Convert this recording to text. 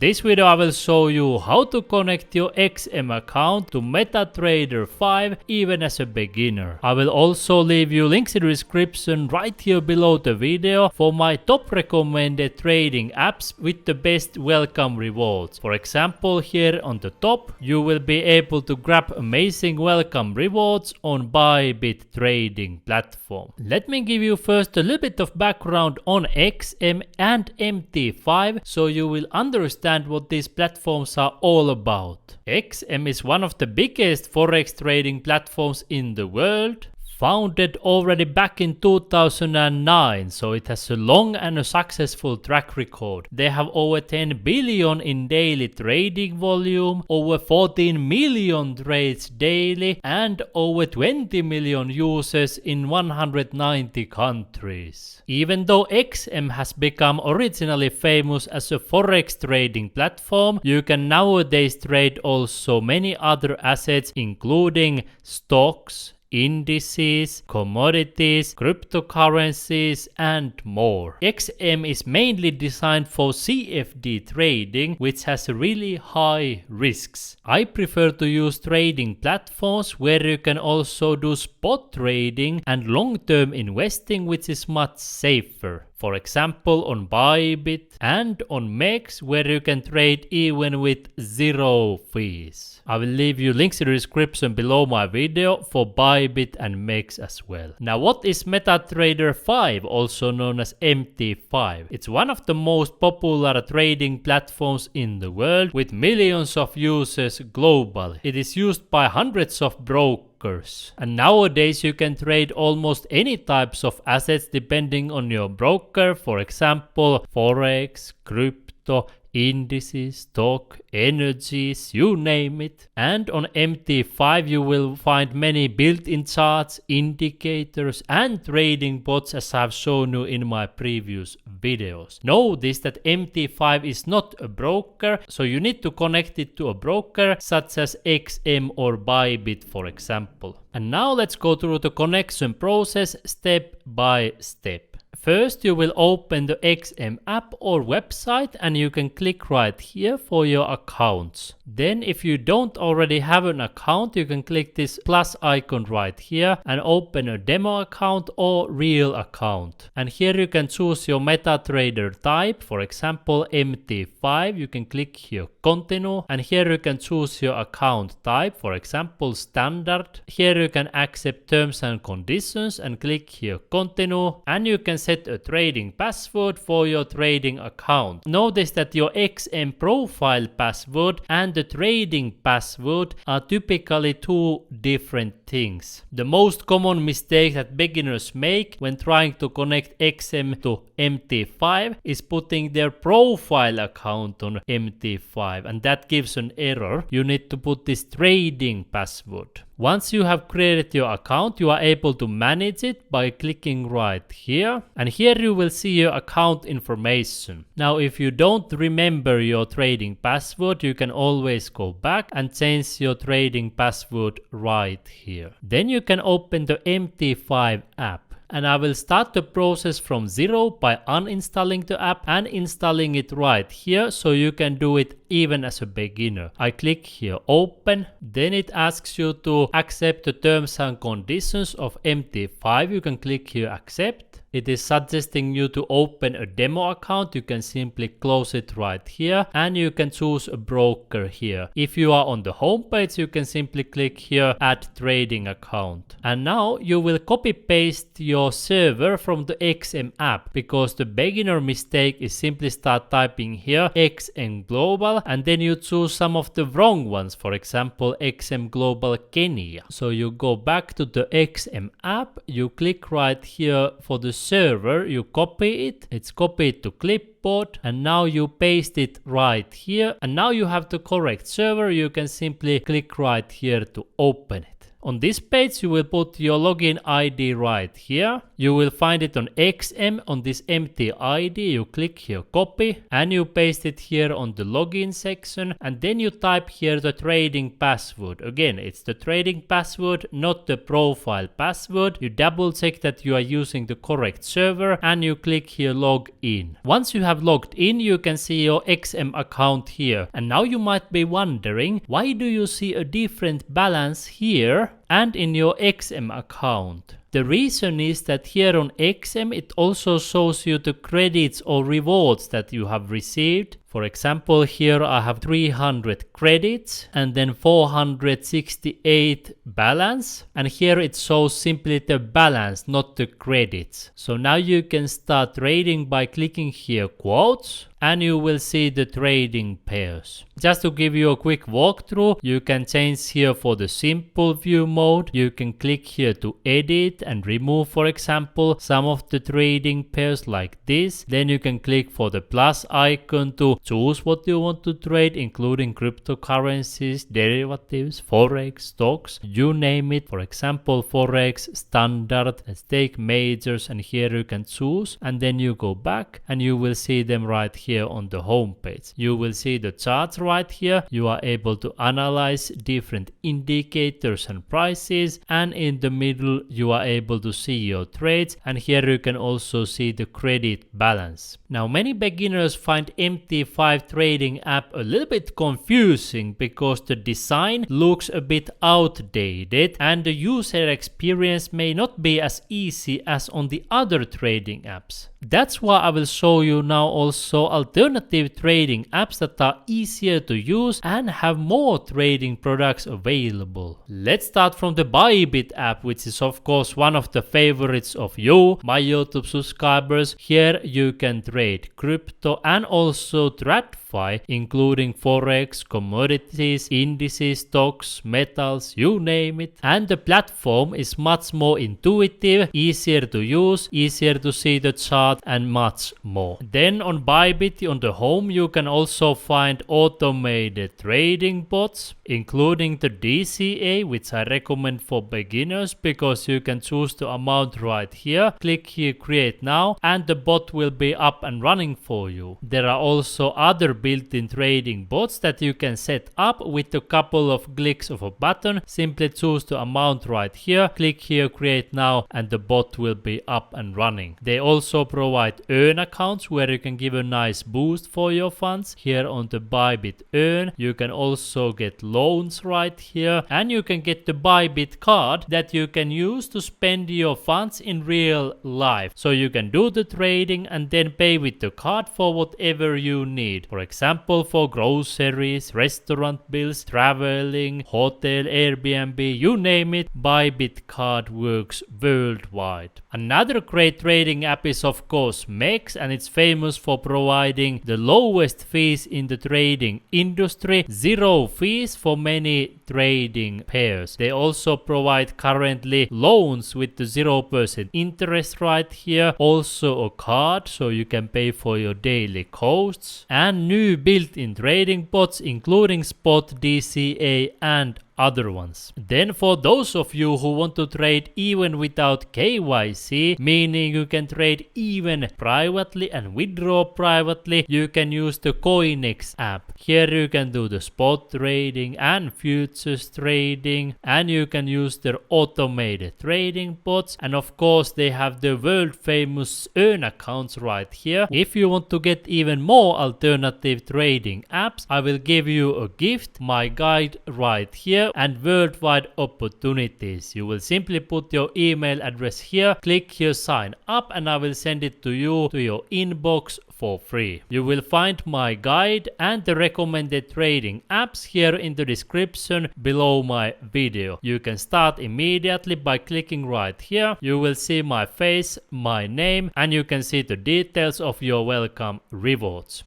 this video I will show you how to connect your XM account to MetaTrader 5 even as a beginner. I will also leave you links in the description right here below the video for my top recommended trading apps with the best welcome rewards. For example, here on the top you will be able to grab amazing welcome rewards on BYBIT trading platform. Let me give you first a little bit of background on XM and MT5 so you will understand what these platforms are all about. XM is one of the biggest forex trading platforms in the world. Founded already back in 2009, so it has a long and a successful track record. They have over 10 billion in daily trading volume, over 14 million trades daily, and over 20 million users in 190 countries. Even though XM has become originally famous as a forex trading platform, you can nowadays trade also many other assets including stocks, indices, commodities, cryptocurrencies, and more. XM is mainly designed for CFD trading, which has really high risks. I prefer to use trading platforms where you can also do spot trading and long-term investing, which is much safer. For example, on BYBIT and on MEXC, where you can trade even with zero fees. I will leave you links in the description below my video for BYBIT and MEXC as well. Now, what is MetaTrader 5, also known as MT5? It's one of the most popular trading platforms in the world with millions of users globally. It is used by hundreds of brokers. And nowadays you can trade almost any types of assets depending on your broker. For example, forex, crypto, indices, stock, energies, you name it. And on MT5 you will find many built-in charts, indicators and trading bots as I have shown you in my previous videos. Notice that MT5 is not a broker, so you need to connect it to a broker such as XM or BYBIT, for example. And now let's go through the connection process step by step. First, you will open the XM app or website and you can click right here for your accounts. Then if you don't already have an account, you can click this plus icon right here and open a demo account or real account. And here you can choose your MetaTrader type, for example MT5. You can click here continue, and here you can choose your account type, for example standard. Here you can accept terms and conditions and click here continue, and you can set a trading password for your trading account. Notice that your XM profile password and the trading password are typically two different things. The most common mistake that beginners make when trying to connect XM to MT5 is putting their profile account on MT5, and that gives an error. You need to put this trading password. Once you have created your account, you are able to manage it by clicking right here, and here you will see your account information. Now if you don't remember your trading password, you can always go back and change your trading password right here. Then you can open the MT5 app. And I will start the process from zero by uninstalling the app and installing it right here, so you can do it even as a beginner. I click here open, then it asks you to accept the terms and conditions of MT5. You can click here accept. It is suggesting you to open a demo account. You can simply close it right here and you can choose a broker here. If you are on the home page, you can simply click here add trading account. And now you will copy paste your server from the XM app, because the beginner mistake is simply start typing here XM Global and then you choose some of the wrong ones, for example XM Global Kenya. So you go back to the XM app, you click right here for the server, you copy it, it's copied to clipboard, and now you paste it right here, and now you have the correct server. You can simply click right here to open it. On this page you will put your login ID right here. You will find it on XM on this empty ID. You click here copy and you paste it here on the login section, and then you type here the trading password. Again, it's the trading password, not the profile password. You double check that you are using the correct server and you click here log in. Once you have logged in, you can see your XM account here. And now you might be wondering, why do you see a different balance here and in your XM account? The reason is that here on XM it also shows you the credits or rewards that you have received. For example, here I have 300 credits and then 468 balance, and here it shows simply the balance, not the credits. So now you can start trading by clicking here quotes and you will see the trading pairs. Just to give you a quick walkthrough, you can change here for the simple view mode. You can click here to edit and remove, for example, some of the trading pairs like this. Then you can click for the plus icon to choose what you want to trade, including cryptocurrencies, derivatives, forex, stocks, you name it. For example, forex, standard, let's take majors, and here you can choose, and then you go back and you will see them right here on the home page. You will see the charts right here. You are able to analyze different indicators and prices, and in the middle you are able to see your trades, and here you can also see the credit balance. Now many beginners find MT5 trading app a little bit confusing because the design looks a bit outdated and the user experience may not be as easy as on the other trading apps. That's why I will show you now also alternative trading apps that are easier to use and have more trading products available. Let's start from the BYBIT app, which is of course one of the favorites of you, my YouTube subscribers. Here you can trade crypto and also TradFi, including forex, commodities, indices, stocks, metals, you name it. And the platform is much more intuitive, easier to use, easier to see the chart, and much more. Then on BYBIT on the home you can also find automated trading bots, including the DCA, which I recommend for beginners because you can choose the amount right here, click here create now, and the bot will be up and running for you. There are also other built-in trading bots that you can set up with a couple of clicks of a button. Simply choose the amount right here, click here create now, and the bot will be up and running. They also provide earn accounts where you can give a nice boost for your funds. Here on the BYBIT earn you can also get loans right here, and you can get the BYBIT card that you can use to spend your funds in real life. So you can do the trading and then pay with the card for whatever you need. For example, for groceries, restaurant bills, traveling, hotel, Airbnb, you name it, BYBIT card works worldwide. Another great trading app is of course MEXC, and it's famous for providing the lowest fees in the trading industry, 0 fees for many trading pairs. They also provide currently loans with the 0% interest right here, also a card so you can pay for your daily costs, and new built-in trading bots including spot, DCA, and other ones. Then for those of you who want to trade even without KYC, meaning you can trade even privately and withdraw privately, you can use the CoinEx app. Here you can do the spot trading and futures trading, and you can use their automated trading bots, and of course they have the world famous earn accounts right here. If you want to get even more alternative trading apps, I will give you a gift, my guide right here, and worldwide opportunities. You will simply put your email address here, click here sign up, and I will send it to you to your inbox for free. You will find my guide and the recommended trading apps here in the description below my video. You can start immediately by clicking right here. You will see my face, my name, and you can see the details of your welcome rewards.